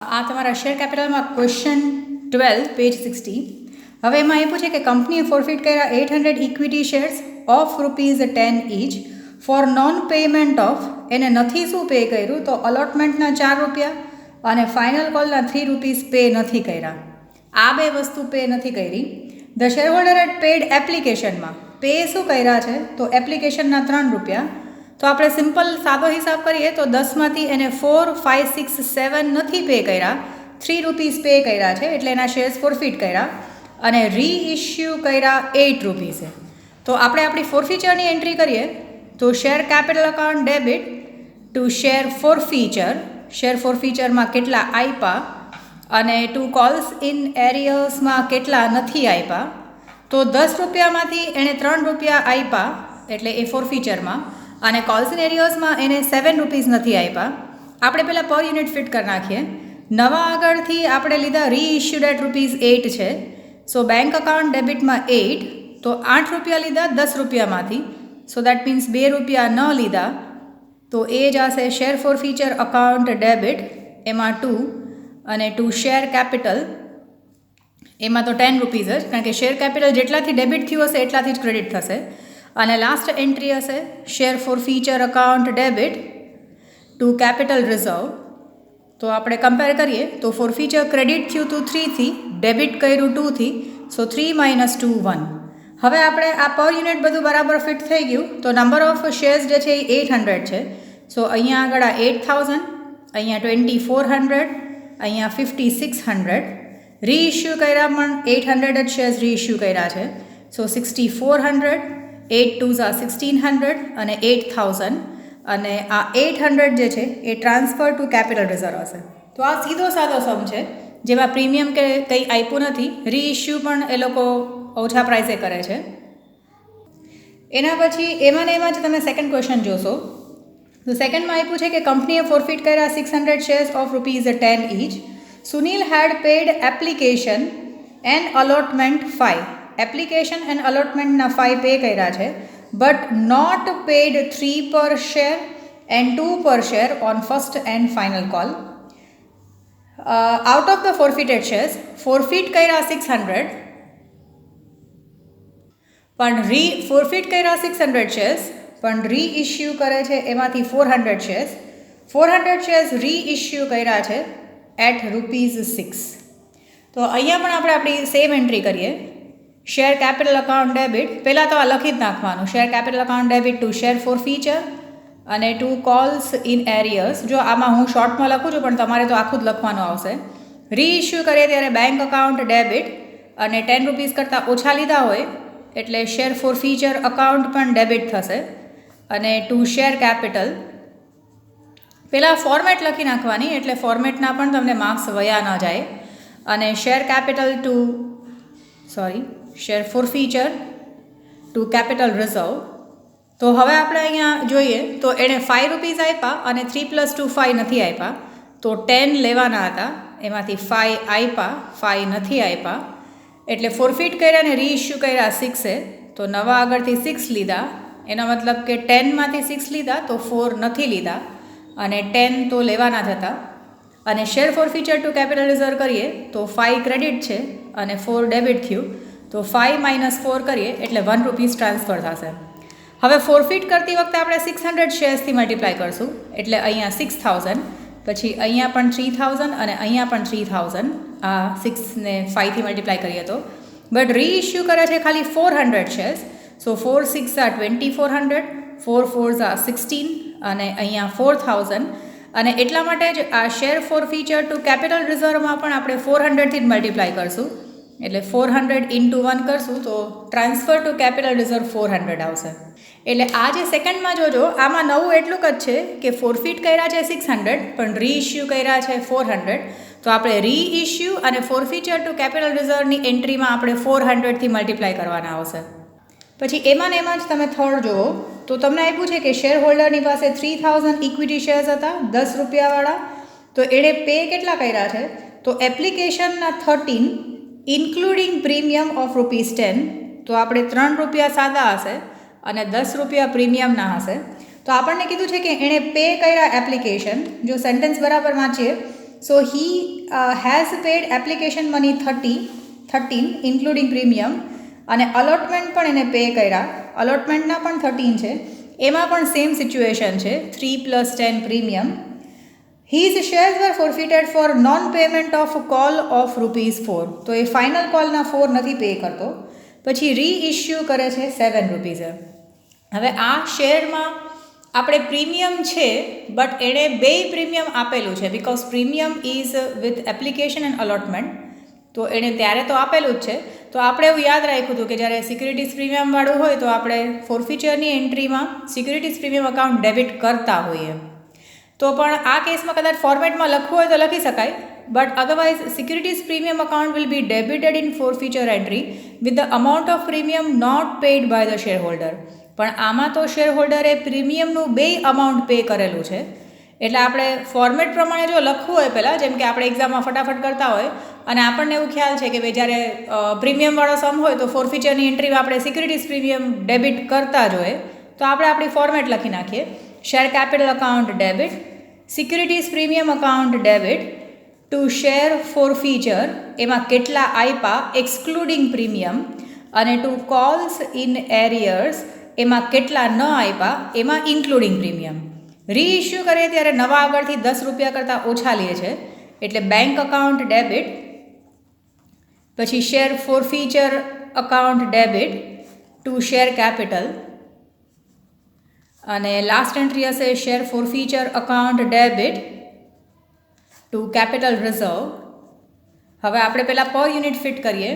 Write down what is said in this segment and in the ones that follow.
આ તમારા share કેપિટલમાં question 12 page 60. હવે એમાં આપ્યું છે કે કંપનીએ ફોરફિટ કર્યા 800 equity shares of ₹10 each for non payment of, એને નથી શું પે કર્યું તો અલોટમેન્ટના ₹4 અને ફાઇનલ કોલના ₹3 પે નથી કર્યા. આ બે વસ્તુ પે નથી કરી. The share holder at paid એપ્લિકેશનમાં પે શું કર્યા છે તો એપ્લિકેશનના ₹3. તો આપણે સિમ્પલ સાદો હિસાબ કરીએ તો 10માંથી એને 4, 5, 6, 7 નથી પે કર્યા, ₹3 પે કર્યા છે, એટલે એના શેર્સ ફોરફિટ કર્યા અને રીઇશ્યુ કર્યા ₹8 છે. તો આપણે આપણી ફોરફીચરની એન્ટ્રી કરીએ તો share capital account debit to share forfeiture, share ફોરફીચરમાં કેટલા આપ્યા અને ટુ કોલ્સ ઇન એરિયર્સમાં કેટલા નથી આપ્યા. તો ₹10માંથી એણે ₹3 આપ્યા એટલે એ ફોરફીચરમાં, અને કોલ્સ ઇન એરિયર્સમાં એને ₹7 નથી આપ્યા. આપણે પહેલાં પર યુનિટ ફિટ કરી નાખીએ. નવા આગળથી આપણે લીધા રીઇશ્યુડ એટ ₹8 છે. સો બેંક અકાઉન્ટ ડેબિટમાં 8, તો ₹8 લીધા ₹10માંથી, સો દેટ મીન્સ ₹2 ન લીધા. તો એ જ હશે શેર ફોરફીચર અકાઉન્ટ ડેબિટ, એમાં 2 અને ટુ શેર કેપિટલ એમાં તો ₹10 જ, કારણ કે શેર કેપિટલ જેટલાથી ડેબિટ થયું હશે એટલાથી જ ક્રેડિટ થશે. અને લાસ્ટ એન્ટ્રી હશે share forfeiture account debit to capital reserve. તો આપણે કમ્પેર કરીએ તો ફોરફીચર ક્રેડિટ થયું હતું 3થી, ડેબિટ કર્યું 2થી, સો 3 - 2 1. હવે આપણે આ પર યુનિટ બધું બરાબર ફિટ થઈ ગયું. તો નંબર ઓફ શેર્સ જે છે એ 800 છે. સો અહીંયા આગળ 8000, અહીંયા 2400, અહીંયા 5600. રીઇશ્યુ કર્યા પણ 800 જ શેર્સ રીઇશ્યુ કર્યા છે. સો 6400, 8 2s are 1600 અને 8000, અને આ 800 જે છે એ ટ્રાન્સફર ટુ કેપિટલ રિઝર્વ હશે. તો આ સીધો સાદો સમ છે જેમાં પ્રીમિયમ કે કંઈ આપ્યું નથી. રીઇશ્યુ પણ એ લોકો ઓછા પ્રાઇસે કરે છે. એના પછી એમાં ને એમાં જ તમે સેકન્ડ ક્વેશ્ચન જોશો. તો સેકન્ડમાં આપ્યું છે કે કંપનીએ ફોરફિટ કર્યા 600 shares of ₹10 each. Sunil had paid application and allotment 5. Application and અલોટમેન્ટના 5 પે કર્યા છે, બટ નોટ પેડ 3 પર share and 2 per share on first and final call. Out of the forfeited shares forfeit કર્યા 600, પણ ફોરફિટ કર્યા 600 shares પણ રીઇશ્યુ કરે છે એમાંથી 400 શેર્સ. 400 શેર્સ રીઇશ્યુ કર્યા છે એટ ₹6. તો અહીંયા પણ આપણે આપણી સેમ એન્ટ્રી કરીએ. શેર કેપિટલ અકાઉન્ટ ડેબિટ, પહેલાં તો આ લખી જ નાખવાનું, share capital account debit to share forfeiture અને ટુ કોલ્સ ઇન એરિયર્સ. જો આમાં હું શોર્ટમાં લખું છું પણ તમારે તો આખું જ લખવાનું આવશે. રીઇશ્યુ કરીએ ત્યારે બેંક અકાઉન્ટ ડેબિટ અને ₹10 કરતાં ઓછા લીધા હોય એટલે શેર ફોરફીચર અકાઉન્ટ પણ ડેબિટ થશે. અને ટુ શેર કેપિટલ પહેલાં ફોર્મેટ લખી નાખવાની એટલે ફોર્મેટના પણ તમને માર્ક્સ વયા ન જાય. અને share capital to share forfeiture to capital reserve. તો હવે આપણે અહીંયા જોઈએ તો એણે ₹5 આપ્યા અને 3 + 2 5 નથી આપ્યા, તો 10 લેવાના હતા, એમાંથી 5 આપ્યા, 5 નથી આપ્યા, એટલે ફોરફિટ કર્યા અને રીઇશ્યુ કર્યા 6. તો નવા આગળથી 6 લીધા, એનો મતલબ કે 10માંથી 6 લીધા તો 4 નથી લીધા અને 10 તો લેવાના જ હતા. અને share forfeiture to capital reserve કરીએ તો 5 ક્રેડિટ છે અને 4 ડેબિટ થયું, તો 5 - 4 કરીએ એટલે ₹1 ટ્રાન્સફર થશે. હવે ફોરફિટ કરતી વખતે આપણે 600 શેર્સથી મલ્ટીપ્લાય કરશું એટલે અહીંયા 6000, પછી અહીંયા પણ 3000 અને અહીંયા પણ 3000. આ 6 ને 5થી મલ્ટીપ્લાય કરીએ તો. બટ રીઇશ્યુ કરે છે ખાલી 400 shares. So 4 6 are 2400, 4 4s are 16 અને અહીંયા 4000. અને એટલા માટે જ આ શેર ફોરફીચર ટુ કેપિટલ રિઝર્વમાં પણ આપણે 400થી જ મલ્ટીપ્લાય કરશું એટલે 400 × 1 કરશું તો ટ્રાન્સફર ટુ કેપિટલ રિઝર્વ 400 આવશે. એટલે આ જે સેકન્ડમાં જોજો આમાં નવું એટલું જ છે કે ફોરફિટ કર્યા છે 600 પણ રીઇશ્યુ કર્યા છે 400. તો આપણે રીઇશ્યુ અને ફોરફીચર ટુ કેપિટલ રિઝર્વની એન્ટ્રીમાં આપણે 400થી મલ્ટીપ્લાય કરવાના આવશે. પછી એમાં ને એમાં જ તમે થર્ડ જુઓ તો તમને આપ્યું છે કે શેર હોલ્ડરની પાસે 3000 ઇક્વિટી શેર્સ હતા ₹10 વાળા. તો એણે પે કેટલા કર્યા છે તો એપ્લિકેશનના 13 ઇન્ક્લુડિંગ પ્રીમિયમ ઓફ ₹10. તો આપણે ₹3 સાદા હશે અને ₹10 પ્રીમિયમના હશે. તો આપણને કીધું છે કે એણે પે કર્યા એપ્લિકેશન. જો સેન્ટેન્સ બરાબર વાંચીએ so he has paid application money 13 including premium, અને અલોટમેન્ટ પણ એને પે કર્યા, અલોટમેન્ટના પણ 13 છે, એમાં પણ સેમ સિચ્યુએશન છે, 3 + 10 premium. His shares were forfeited for non-payment of call of ₹4. તો એ ફાઇનલ કોલના 4 નથી પે કરતો, પછી રીઇશ્યુ કરે છે 7 રૂપીઝે. હવે આ શેરમાં આપણે પ્રીમિયમ છે, બટ એણે બે પ્રીમિયમ આપેલું છે, because premium is with application and allotment, તો એણે ત્યારે તો આપેલું જ છે. તો આપણે એવું યાદ રાખ્યું હતું કે જ્યારે સિક્યુરિટીઝ પ્રીમિયમવાળું હોય તો આપણે ફોરફીચરની એન્ટ્રીમાં સિક્યુરિટીઝ પ્રીમિયમ અકાઉન્ટ ડેબિટ કરતા હોઈએ. તો પણ આ કેસમાં કદાચ ફોર્મેટમાં લખવું હોય તો લખી શકાય, but otherwise securities premium account will be debited in forfeiture entry with the amount of premium not paid by the share holder. પણ આમાં તો શેર હોલ્ડરે પ્રીમિયમનું બે અમાઉન્ટ પે કરેલું છે, એટલે આપણે ફોર્મેટ પ્રમાણે જો લખવું હોય પહેલાં, જેમ કે આપણે એક્ઝામમાં ફટાફટ કરતા હોય અને આપણને એવું ખ્યાલ છે કે ભાઈ જ્યારે પ્રીમિયમવાળો સમ હોય તો ફોરફીચરની એન્ટ્રીમાં આપણે સિક્યુરિટીઝ પ્રીમિયમ ડેબિટ કરતા જ હોય, તો આપણે આપણી ફોર્મેટ લખી નાખીએ. Share capital account debit, securities premium account debit to share forfeiture, એમાં કેટલા આપ્યા એક્સક્લુડિંગ પ્રીમિયમ, અને ટુ કોલ્સ ઇન એરિયર્સ, એમાં કેટલા ન આપ્યા એમાં ઇન્ક્લુડિંગ પ્રીમિયમ. રીઇશ્યુ કરીએ ત્યારે નવા આગળથી 10 રૂપિયા કરતાં ઓછા લે છે, એટલે બેંક અકાઉન્ટ ડેબિટ, પછી share forfeiture account debit to share capital, અને લાસ્ટ એન્ટ્રી હશે share forfeiture account debit to capital reserve. હવે આપણે પહેલાં પર યુનિટ ફિટ કરીએ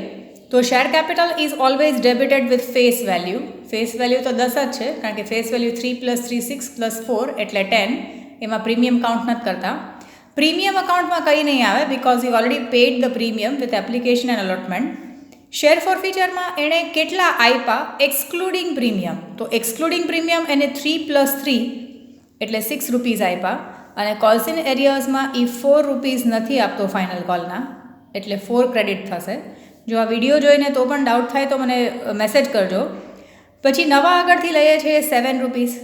તો share capital is always debited with face value. Face value તો 10 જ છે, કારણ કે ફેસ વેલ્યુ 3 + 3 6 + 4 એટલે 10, એમાં પ્રીમિયમ કાઉન્ટ નથી કરતા. પ્રીમિયમ અકાઉન્ટમાં કંઈ નહીં આવે, because you already paid the premium with application and allotment. Share ફોરફીચરમાં એણે કેટલા આપ્યા એક્સક્લુડિંગ પ્રીમિયમ, તો એક્સક્લુડિંગ પ્રીમિયમ એને 3 + 3 એટલે 6 રૂપીઝ આપ્યા, અને કોલ્સ ઇન એરિયર્સમાં એ 4 રૂપીઝ નથી આપતો ફાઇનલ કોલના, એટલે 4 ક્રેડિટ થશે. જો આ વિડીયો જોઈને તો પણ ડાઉટ થાય તો મને મેસેજ કરજો. પછી નવા આગળથી લઈએ છીએ 7 રૂપીઝ,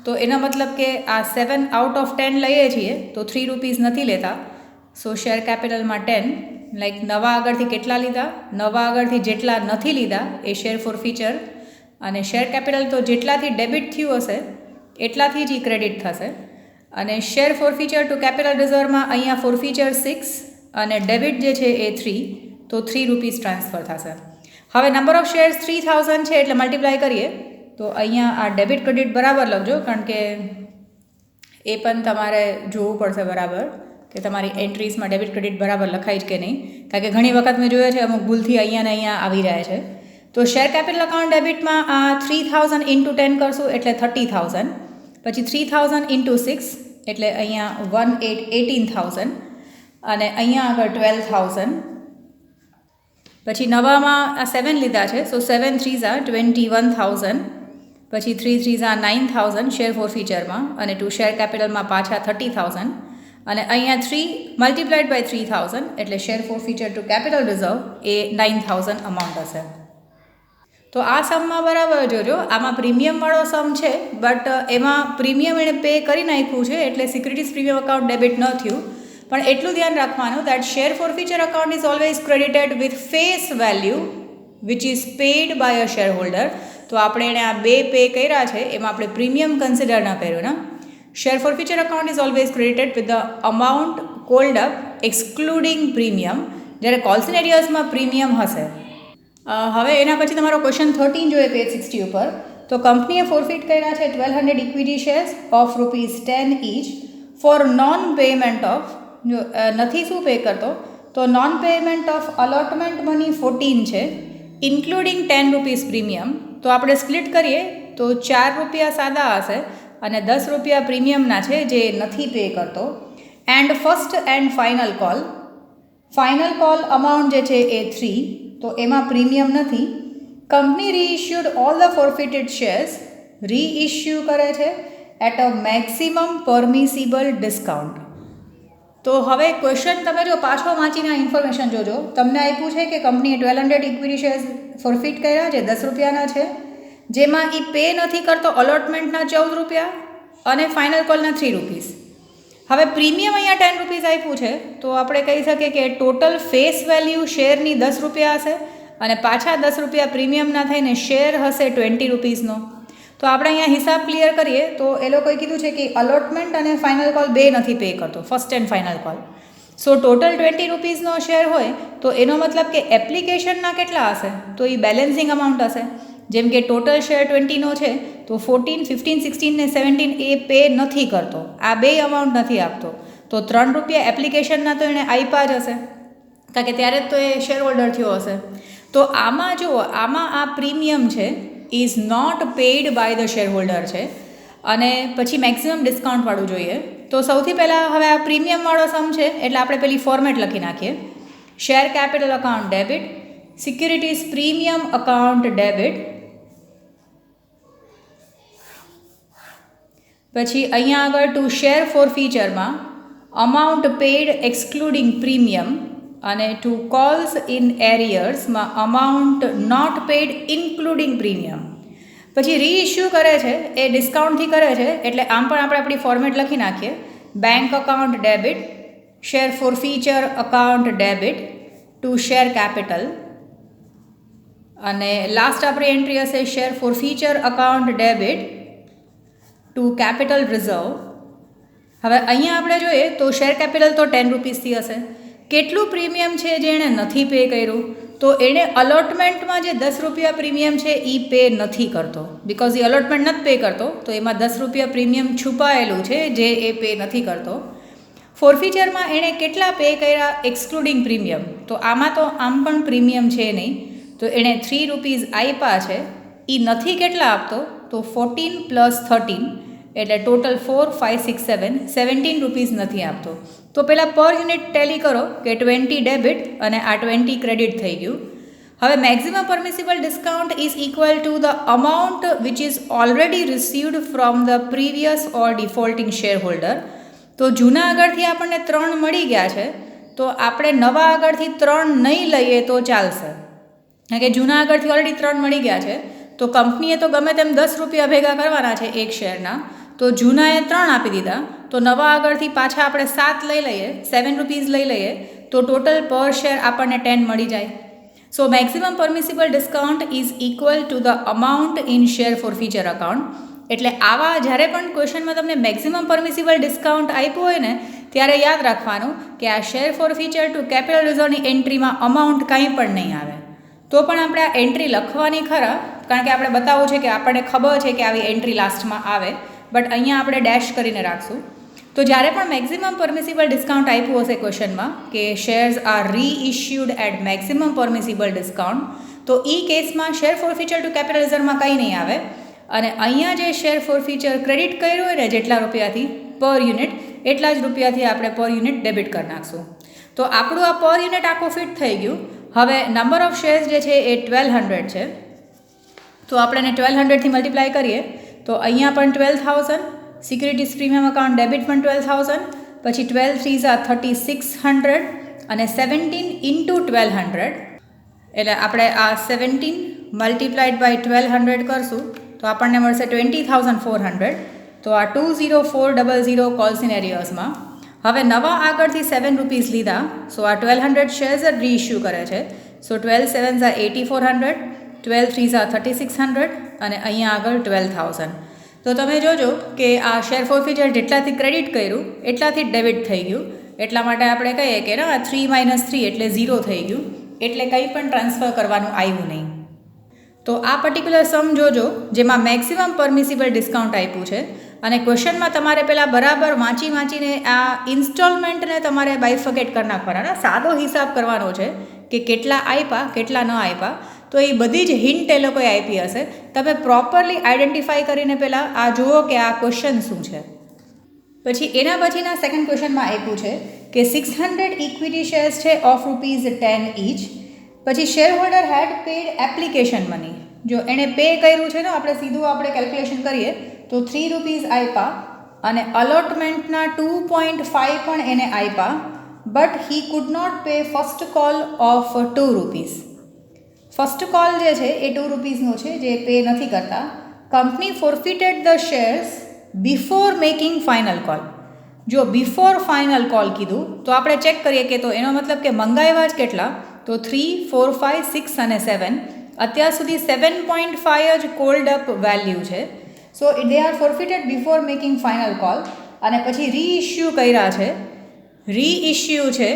તો એનો મતલબ કે આ 7 આઉટ ઓફ 10 લઈએ છીએ તો 3 રૂપીઝ નથી લેતા. સો શેર કેપિટલમાં 10, લાઈક નવા આગળથી કેટલા લીધા, નવા આગળથી જેટલા નથી લીધા એ શેર ફોરફીચર, અને શેર કેપિટલ તો જેટલાથી ડેબિટ થયું હશે એટલાથી જ ક્રેડિટ થશે. અને શેર ફોરફીચર ટુ કેપિટલ રિઝર્વમાં અહીંયા ફોરફીચર 6 અને ડેબિટ જે છે એ 3, તો 3 રૂપીઝ ટ્રાન્સફર થશે. હવે નંબર ઓફ શેર્સ 3000 છે, એટલે મલ્ટીપ્લાય કરીએ તો અહીંયા આ ડેબિટ ક્રેડિટ બરાબર લખજો, કારણ કે એ પણ તમારે જોવું પડશે બરાબર કે તમારી એન્ટ્રીઝમાં ડેબિટ ક્રેડિટ બરાબર લખાય જ કે નહીં, કારણ કે ઘણી વખત મેં જોયો છે અમુક ભૂલથી અહીંયા ને અહીંયા આવી રહ્યા છે. તો શેર કેપિટલ અકાઉન્ટ ડેબિટમાં આ 3000 × 10 કરશું એટલે 30000, પછી 3000 × 6 એટલે અહીંયા 18,000, અને અહીંયા આગળ 12,000. પછી નવામાં આ 7 લીધા છે, સો 7 3s are 21,000, પછી 3 3s are 9,000 શેર ફોરફીચરમાં, અને ટુ શેર કેપિટલમાં પાછા 30,000, અને અહીંયા 3 મલ્ટીપ્લાઇડ બાય 3000 એટલે share forfeiture to capital reserve A 9,000 amount હશે. તો આ સમમાં બરાબર જોજો, આમાં પ્રીમિયમવાળો સમ છે, બટ એમાં પ્રીમિયમ એણે પે કરી નાખ્યું છે, એટલે સિક્યુરિટીઝ પ્રીમિયમ અકાઉન્ટ ડેબિટ ન થયું. પણ એટલું ધ્યાન રાખવાનું that share forfeiture account is always credited with face value which is paid by a share holder. તો આપણે એણે આ બે પે કર્યા છે, એમાં આપણે પ્રીમિયમ કન્સિડર ન કર્યું ને. Share forfeiture account is always credited with the amount called up excluding premium, જ્યારે કોલ્સ ઇન એરિયર્સમાં પ્રીમિયમ હશે. હવે એના પછી તમારો ક્વેશ્ચન 13 જોઈએ પેજ 60 ઉપર, તો કંપનીએ ફોરફિટ કર્યા છે 1200 equity shares of ₹10 each for non payment of, જો નથી શું પે કરતો તો non payment of allotment money 14 છે, ઇન્ક્લુડિંગ 10 રૂપીઝ પ્રીમિયમ. તો આપણે સ્પ્લિટ કરીએ તો 4 રૂપિયા સાદા હશે અને 10 રૂપિયા પ્રીમિયમના છે જે નથી પે કરતો. And first and final call amount જે છે એ 3, તો એમાં પ્રીમિયમ નથી. Company રીઇશ્યુડ all the forfeited shares, રીઇશ્યુ કરે છે at a maximum permissible discount. તો હવે ક્વેશ્ચન તમે જો પાછો વાંચીને ઇન્ફોર્મેશન જોજો, તમને આપ્યું છે કે કંપનીએ 1200 ઇક્વિટી શેર્સ ફોરફિટ કર્યા જે 10 રૂપિયાના છે, જેમાં એ પે નથી કરતો અલોટમેન્ટના 14 રૂપિયા અને ફાઇનલ કોલના 3 રૂપીસ. હવે પ્રીમિયમ અહીંયા 10 રૂપીસ આપ્યું છે, તો આપણે કહી શકીએ કે ટોટલ ફેસ વેલ્યુ શેરની 10 રૂપિયા હશે અને પાછા 10 રૂપિયા પ્રીમિયમના થઈને શેર હશે 20 રૂપીસનો. તો આપણે અહીંયા હિસાબ ક્લિયર કરીએ તો એ લોકોએ કીધું છે કે અલોટમેન્ટ અને ફાઇનલ કોલ બે નથી પે કરતો, first and final call. So total 20 રૂપીસનો શેર હોય તો એનો મતલબ કે એપ્લિકેશનના કેટલા હશે, તો એ બેલેન્સિંગ અમાઉન્ટ હશે. જેમ કે ટોટલ શેર 20નો છે તો 14, 15, 16 ને 17 એ પે નથી કરતો, આ બે અમાઉન્ટ નથી આપતો. તો 3 રૂપિયા એપ્લિકેશનના તો એણે આપ્યા જ હશે, કારણ કે ત્યારે જ તો એ શેર હોલ્ડર થયો હશે. તો આમાં જુઓ, આમાં આ પ્રીમિયમ છે is not paid by the share holder છે અને પછી મેક્સિમમ ડિસ્કાઉન્ટવાળું જોઈએ. તો સૌથી પહેલાં હવે આ પ્રીમિયમવાળો સમ છે એટલે આપણે પેલી ફોર્મેટ લખી નાખીએ. Share capital account debit, securities premium account debit, પછી અહીંયા આગળ ટુ શેર ફોર ફીચરમાં અમાઉન્ટ પેઇડ એક્સક્લુડિંગ પ્રીમિયમ અને ટુ કોલ્સ ઇન એરિયર્સમાં amount not paid including premium. પછી રીઇશ્યુ કરે છે એ ડિસ્કાઉન્ટથી કરે છે એટલે આમ પણ આપણે આપણી ફોર્મેટ લખી નાખીએ. Bank account debit, share forfeiture account debit to share capital અને લાસ્ટ આપણી એન્ટ્રી હશે share forfeiture account debit to capital reserve. હવે અહીંયા આપણે જોઈએ તો શેર કેપિટલ તો 10 રૂપીસથી હશે. કેટલું પ્રીમિયમ છે જે એણે નથી પે કર્યું, તો એણે અલોટમેન્ટમાં જે 10 રૂપિયા પ્રીમિયમ છે એ પે નથી કરતો, બિકોઝ એ અલોટમેન્ટ નથી પે કરતો તો એમાં 10 રૂપિયા પ્રીમિયમ છુપાયેલું છે જે એ પે નથી કરતો. ફોરફીચરમાં એણે કેટલા પે કર્યા એક્સક્લુડિંગ પ્રીમિયમ, તો આમાં તો આમ પણ પ્રીમિયમ છે નહીં, તો એણે 3 રૂપીસ આપ્યા છે, એ નથી કેટલા આપતો, તો 14 પ્લસ 13 એટલે ટોટલ 4, 5, 6, 7, 17 રૂપીસ નથી આપતો. તો પહેલાં પર યુનિટ ટેલી કરો કે 20 ડેબિટ અને આ 20 ક્રેડિટ થઈ ગયું. હવે maximum permissible discount is equal to the amount which is already received from the previous or defaulting share holder. તો જૂના આગળથી આપણને 3 મળી ગયા છે, તો આપણે નવા આગળથી 3 નહીં લઈએ તો ચાલશે, કારણ કે જૂના આગળથી ઓલરેડી 3 મળી ગયા છે. તો કંપનીએ તો ગમે તેમ 10 રૂપિયા ભેગા કરવાના છે એક શેરના, તો જૂનાએ 3 આપી દીધા, તો નવા આગળથી પાછા આપણે 7 લઈ લઈએ, 7 રૂપીસ લઈ લઈએ, તો ટોટલ પર શેર આપણને 10 મળી જાય. So maximum permissible discount is equal to the amount in share forfeiture account. એટલે આવા જ્યારે પણ ક્વેશ્ચનમાં તમને મેક્સિમમ પરમિસિબલ ડિસ્કાઉન્ટ આપ્યું હોય ને ત્યારે યાદ રાખવાનું કે આ share forfeiture to capital રિઝર્વની એન્ટ્રીમાં અમાઉન્ટ કાંઈ પણ નહીં આવે. તો પણ આપણે આ એન્ટ્રી લખવાની ખરા, કારણ કે આપણે બતાવવું છે કે આપણને ખબર છે કે આવી એન્ટ્રી લાસ્ટમાં આવે, બટ અહીંયા આપણે ડેશ કરીને રાખશું. તો જ્યારે પણ મેક્સિમમ પરમિસિબલ ડિસ્કાઉન્ટ આપ્યું હશે ક્વેશ્ચનમાં કે shares are reissued at maximum permissible discount, તો એ કેસમાં share forfeiture to capital રિઝર્વમાં કંઈ નહીં આવે અને અહીંયા જે શેર ફોર ફીચર ક્રેડિટ કર્યું હોય ને જેટલા રૂપિયાથી પર યુનિટ, એટલા જ રૂપિયાથી આપણે પર યુનિટ ડેબિટ કરી નાખશું. તો આપણું આ પર યુનિટ આખું ફિટ થઈ ગયું. હવે નંબર ઓફ શેર્સ જે છે એ 1200 છે, તો આપણે એને 1200થી મલ્ટીપ્લાય કરીએ તો અહીંયા પણ 12,000, સિક્યુરિટીઝ પ્રીમિયમ અકાઉન્ટ ડેબિટ પણ 12,000, પછી 12 3s are 3600 અને 17 ઇન્ટુ 1200 એટલે આપણે આ 17 મલ્ટીપ્લાઇડ બાય 1200 કરશું તો આપણને મળશે 20,400. તો આ 20400 કોલ્સ ઇન એરિયર્સમાં. હવે નવા આગળથી 7 રૂપીસ લીધા, સો આ 1200 શેર્સ જ રીઇશ્યુ કરે છે. સો 12 7s are 8400, 12 3s are 3600 અને અહીંયા આગળ 12,000. તો તમે જોજો કે આ શેર ફોર ફીચર જેટલાથી ક્રેડિટ કર્યું એટલાથી ડેબિટ થઈ ગયું, એટલા માટે આપણે કહીએ કે ના 3 - 3 એટલે 0 થઈ ગયું, એટલે કંઈ પણ ટ્રાન્સફર કરવાનું આવ્યું નહીં. તો આ પર્ટિક્યુલર સમ જોજો જેમાં મેક્સિમમ પરમિસિબલ ડિસ્કાઉન્ટ આપ્યું છે અને ક્વેશ્ચનમાં તમારે પહેલાં બરાબર વાંચીને આ ઇન્સ્ટોલમેન્ટને તમારે બાયફકેટ કરી નાખવાના, સાદો હિસાબ કરવાનો છે કે કેટલા આપ્યા કેટલા ન આપ્યા. તો એ બધી જ હિન્ટ એ લોકોએ આપી હશે, તમે પ્રોપરલી આઈડેન્ટિફાઈ કરીને પહેલાં આ જુઓ કે આ ક્વેશ્ચન શું છે. પછી એના પછીના સેકન્ડ ક્વેશ્ચનમાં આપ્યું છે કે 600 ઇક્વિટી શેર્સ છે ઓફ ₹10 ઇચ. પછી શેર હોલ્ડર હેડ પેડ એપ્લિકેશન મની, જો એણે પે કર્યું છે ને આપણે સીધું આપણે કેલ્ક્યુલેશન કરીએ તો 3 રૂપીસ આપ્યા અને અલોટમેન્ટના 2.5 પણ એને આપ્યા, but he could not pay first call of 2 rupees. First call જે છે એ 2 રૂપીસનો છે જે પે નથી કરતા. Company forfeited the shares before making final call. જો બિફોર ફાઇનલ કોલ કીધું તો આપણે ચેક કરીએ કે તો એનો મતલબ કે મંગાવ્યા જ કેટલા, તો 3, 4, 5, 6 અને 7. અત્યાર સુધી 7.5 જ કોલ્ડ અપ વેલ્યુ છે. So they are forfeited before making final call. અને પછી રીઇશ્યુ કર્યા છે, રીઇશ્યુ છે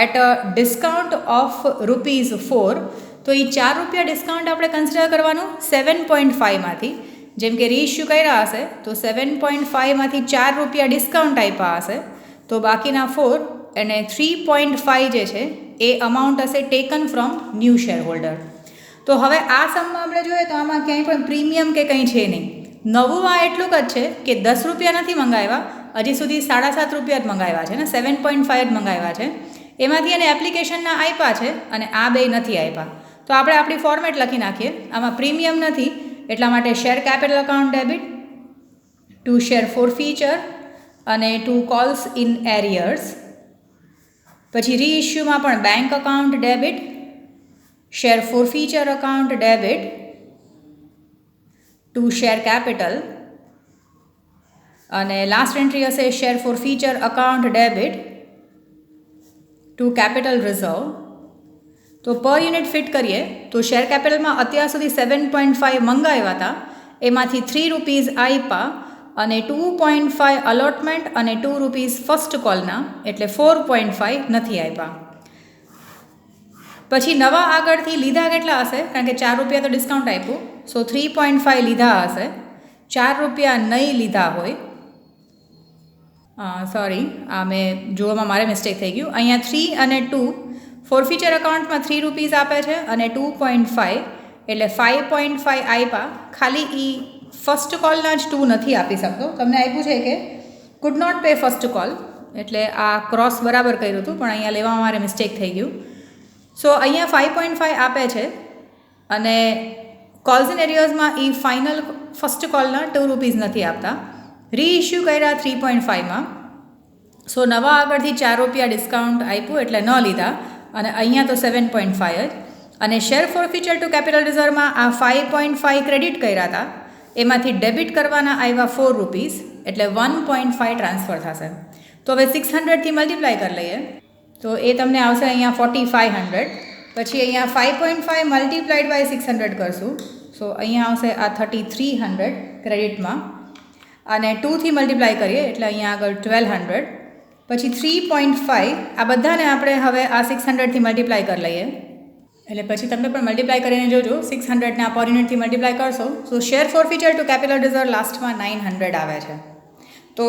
એટ અ ડિસ્કાઉન્ટ ઓફ ₹4. તો એ ₹4 ડિસ્કાઉન્ટ આપણે કન્સિડર કરવાનું 7.5માંથી. જેમ કે રીઇશ્યુ કર્યા હશે તો 7.5માંથી ₹4 ડિસ્કાઉન્ટ આપ્યા હશે, તો બાકીના 4 અને 3.5 જે છે એ અમાઉન્ટ હશે taken from new share holder. તો હવે આ સમમાં આપણે જોઈએ તો આમાં ક્યાંય પણ પ્રીમિયમ કે કંઈ છે નહીં. નવું આ એટલું જ છે કે ₹10 નથી મંગાવ્યા, હજી સુધી ₹7.5 જ મંગાવ્યા છે ને, 7.5 જ મંગાવ્યા છે. એમાંથી એને એપ્લિકેશનના આપ્યા છે અને આ બે નથી આપ્યા. તો આપણે આપણી ફોર્મેટ લખી નાખીએ. આમાં પ્રીમિયમ નથી એટલા માટે share capital account debit, to share forfeiture અને ટુ કોલ્સ ઇન એરિયર્સ. પછી રીઇશ્યુમાં પણ bank account debit, share forfeiture account debit, to share capital અને લાસ્ટ એન્ટ્રી હશે share forfeiture account debit to capital reserve. તો પર યુનિટ ફિટ કરીએ તો share કેપિટલમાં અત્યાર સુધી 7.5 મંગાવ્યા હતા, એમાંથી ₹3 આપ્યા અને 2.5 અલોટમેન્ટ અને ₹2 ફર્સ્ટ કોલના, એટલે 4.5 નથી આપ્યા. પછી નવા આગળથી લીધા કેટલા હશે, કારણ કે ₹4 તો ડિસ્કાઉન્ટ આપ્યું, સો 3.5 લીધા હશે. ₹4 નહીં લીધા હોય, સોરી આ મેં જોવામાં મારે મિસ્ટેક થઈ ગયું. અહીંયા 3 અને 2 ફોરફીચર અકાઉન્ટમાં ₹3 આપે છે અને 2.5 એટલે 5.5 આપ્યા. ખાલી એ ફર્સ્ટ કોલના જ 2 નથી આપી શકતો. તમને આપ્યું છે કે could not pay first call, એટલે આ ક્રોસ બરાબર કર્યું હતું પણ અહીંયા લેવામાં મારે મિસ્ટેક થઈ ગયું. સો અહીંયા 5.5 આપે છે અને કોલ્સ ઇન એરિયર્સમાં એ ફાઇનલ ફર્સ્ટ કોલના ₹2 નથી આપતા. રીઇશ્યુ કર્યા 3.5માં, સો નવા આગળથી ₹4 ડિસ્કાઉન્ટ આપ્યું એટલે ન લીધા અને અહીંયા તો 7.5 જ. અને શેર ફોરફીચર ટુ કેપિટલ રિઝર્વમાં આ 5.5 ક્રેડિટ કર્યા હતા, એમાંથી ડેબિટ કરવાના આવ્યા ₹4 એટલે 1.5 ટ્રાન્સફર થશે. તો હવે 600થી મલ્ટીપ્લાય કરી લઈએ તો એ તમને આવશે અહીંયા 4500. પછી અહીંયા 5.5 મલ્ટીપ્લાઇડ બાય 600 કરશું, સો અહીંયા આવશે આ 3300 ક્રેડિટમાં અને 2થી મલ્ટીપ્લાય કરીએ એટલે અહીંયા આગળ 1200. પછી 3.5 આ બધાને આપણે હવે આ 600થી મલ્ટીપ્લાય કરી લઈએ એટલે પછી તમે પણ મલ્ટીપ્લાય કરીને જોજો. 600ને આ પર યુનિટથી મલ્ટીપ્લાય કરશો સો share forfeiture to capital reserve લાસ્ટમાં 900 આવે છે. તો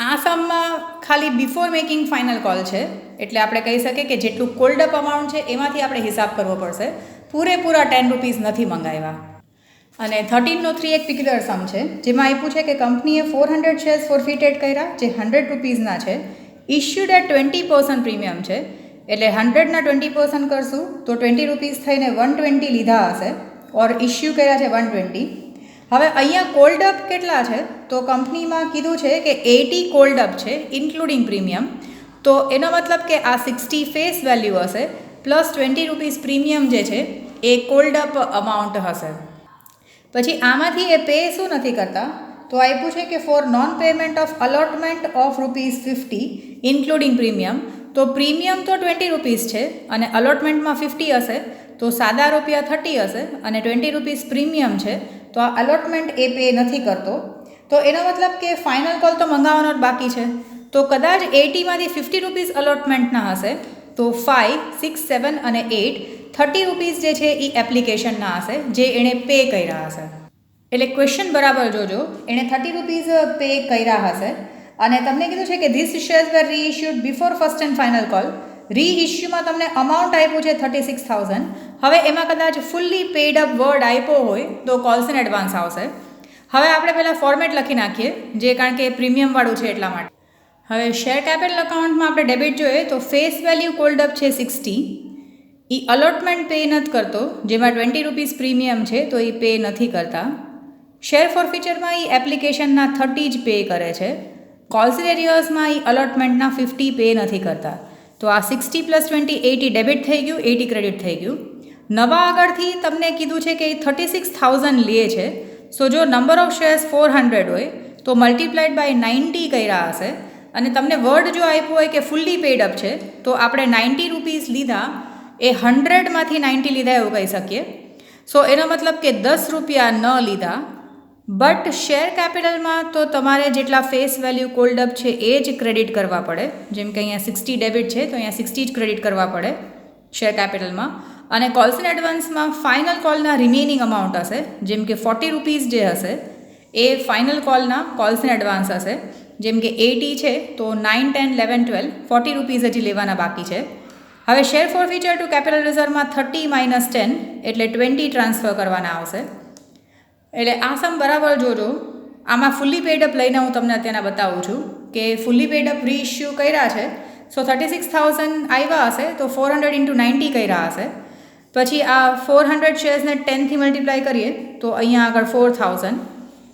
આ સમમાં ખાલી બિફોર મેકિંગ ફાઇનલ કોલ છે, એટલે આપણે કહી શકીએ કે જેટલું કોલ્ડ અપ અમાઉન્ટ છે એમાંથી આપણે હિસાબ કરવો પડશે. પૂરેપૂરા ₹10 નથી મંગાવ્યા. અને 13(3) એક પિક્યુલર સમ છે જેમાં આપ્યું છે કે કંપનીએ 400 શેર્સ ફોરફિટેડ કર્યા જે ₹100ના છે, ઇશ્યુડ એટ 20% પ્રીમિયમ છે, એટલે 100ના 20% કરશું તો ₹20 થઈને 120 લીધા હશે ઓર ઇશ્યુ કર્યા છે 120. હવે અહીંયા કોલ્ડ અપ કેટલા છે તો કંપનીમાં કીધું છે કે 80 કોલ્ડ અપ છે ઇન્ક્લુડિંગ પ્રીમિયમ. તો એનો મતલબ કે આ 60 ફેસ વેલ્યુ હશે પ્લસ ₹20 પ્રીમિયમ જે છે એ કોલ્ડ અપ અમાઉન્ટ હશે. પછી આમાંથી એ પે શું નથી કરતા તો આપ્યું છે કે four non payment of allotment of ₹50 including premium. તો પ્રીમિયમ તો ₹20 છે અને અલોટમેન્ટમાં 50 હશે તો સાદા ₹30 હશે અને ₹20 પ્રીમિયમ છે તો આ અલોટમેન્ટ એ પે નથી કરતો. તો એનો મતલબ કે ફાઇનલ કોલ તો મંગાવવાનો જ બાકી છે. તો કદાચ 80માંથી ₹50 અલોટમેન્ટના હશે તો 5, 6, 7 અને 8 ₹30 જે છે એ એપ્લિકેશનના હશે જે એણે પે કર્યા હશે. એટલે ક્વેશ્ચન બરાબર જોજો, એણે ₹30 પે કર્યા હશે અને તમને કીધું છે કે this shares were reissued before first and final call. રીઇશ્યુમાં તમને અમાઉન્ટ આપ્યું છે 36,000. હવે એમાં કદાચ ફુલ્લી પેડ અપ વર્ડ આપ્યો હોય તો કોલ્સ ઇન એડવાન્સ આવશે. હવે આપણે પહેલાં ફોર્મેટ લખી નાખીએ જે કારણ કે પ્રીમિયમવાળું છે એટલા માટે. હવે શેર કેપિટલ અકાઉન્ટમાં આપણે ડેબિટ જોઈએ તો ફેસ વેલ્યુ કોલ્ડ અપ છે 60. એ અલોટમેન્ટ પે નથી કરતો જેમાં ₹20 પ્રીમિયમ છે તો એ પે નથી કરતા. શેર ફોરફીચરમાં એ એપ્લિકેશનના 30 જ પે કરે છે. કોલ્સ ઇન એરિયર્સમાં એ અલોટમેન્ટના 50 પે નથી કરતા. તો આ 60 + 20 80 ડેબિટ થઈ ગયું, 80 ક્રેડિટ થઈ ગયું. નવા આગળથી તમને કીધું છે કે 36,000 લે છે. સો જો નંબર ઓફ શેર્સ 400 હોય તો મલ્ટીપ્લાઇડ બાય 90 કર્યા હશે અને તમને વર્ડ જો આપ્યું હોય કે ફુલ્લી પેડ અપ છે તો આપણે 90 રૂપીસ લીધા એ 100માંથી 90 લીધા એવું કહી શકીએ. સો એનો મતલબ કે 10 રૂપિયા ન લીધા, બટ શેર કેપિટલમાં તો તમારે જેટલા ફેસ વેલ્યુ કોલ્ડ અપ છે એ જ ક્રેડિટ કરવા પડે. જેમ કે અહીંયા 60 ડેબિટ છે તો અહીંયા 60 જ ક્રેડિટ કરવા પડે શેર કેપિટલમાં. અને કોલ્સ ઇન એડવાન્સમાં ફાઇનલ કોલના રિમેનિંગ અમાઉન્ટ હશે, જેમ કે 40 રૂપીસ જે હશે એ ફાઇનલ કોલના કોલ્સ ઇન એડવાન્સ હશે. જેમ કે 80 છે તો 9, 10, 11, 12 40 રૂપીસ હજી લેવાના બાકી છે. હવે share forfeiture to capital રિઝર્વમાં 30 - 10 એટલે 20 ટ્રાન્સફર કરવાના આવશે. એટલે આ સમ બરાબર જોજો. આમાં ફુલ્લી પેડ અપ લઈને હું તમને અત્યારે બતાવું છું કે ફુલ્લી પેડ અપ રીઇશ્યુ કર્યા છે. સો 36,000 આવ્યા હશે તો 400 × 90 કર્યા હશે. પછી આ 400 શેર્સને 10થી મલ્ટીપ્લાય કરીએ તો અહીંયા આગળ 4,000.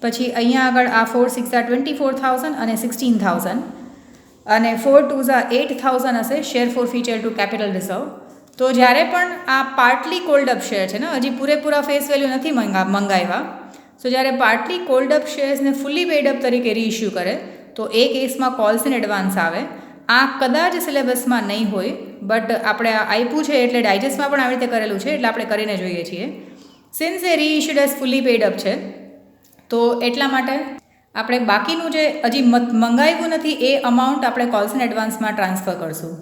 પછી અહીંયા આગળ આ 4 6 24,000 અને 16,000 અને 4 2 8,000 હશે share forfeiture to capital reserve. તો જ્યારે પણ આ પાર્ટલી કોલ્ડ અપ શેર છે ને, હજી પૂરેપૂરા ફેસ વેલ્યુ નથી મંગાવ્યા. સો જ્યારે પાર્ટલી કોલ્ડ અપ શેર્સને ફુલ્લી પેડ અપ તરીકે રીઇશ્યુ કરે તો એ કેસમાં કોલ્સ ઇન એડવાન્સ આવે. આ કદાચ સિલેબસમાં નહીં હોય, બટ આપણે આપ્યું છે એટલે ડાયજેસ્ટમાં પણ આવી રીતે કરેલું છે એટલે આપણે કરીને જોઈએ છીએ. સિન્સ એ રીઇશ્યુડ એઝ ફુલ્લી પેડ અપ છે તો એટલા માટે આપણે બાકીનું જે હજી મંગાવ્યું નથી એ અમાઉન્ટ આપણે કોલ્સ ઇન એડવાન્સમાં ટ્રાન્સફર કરશું.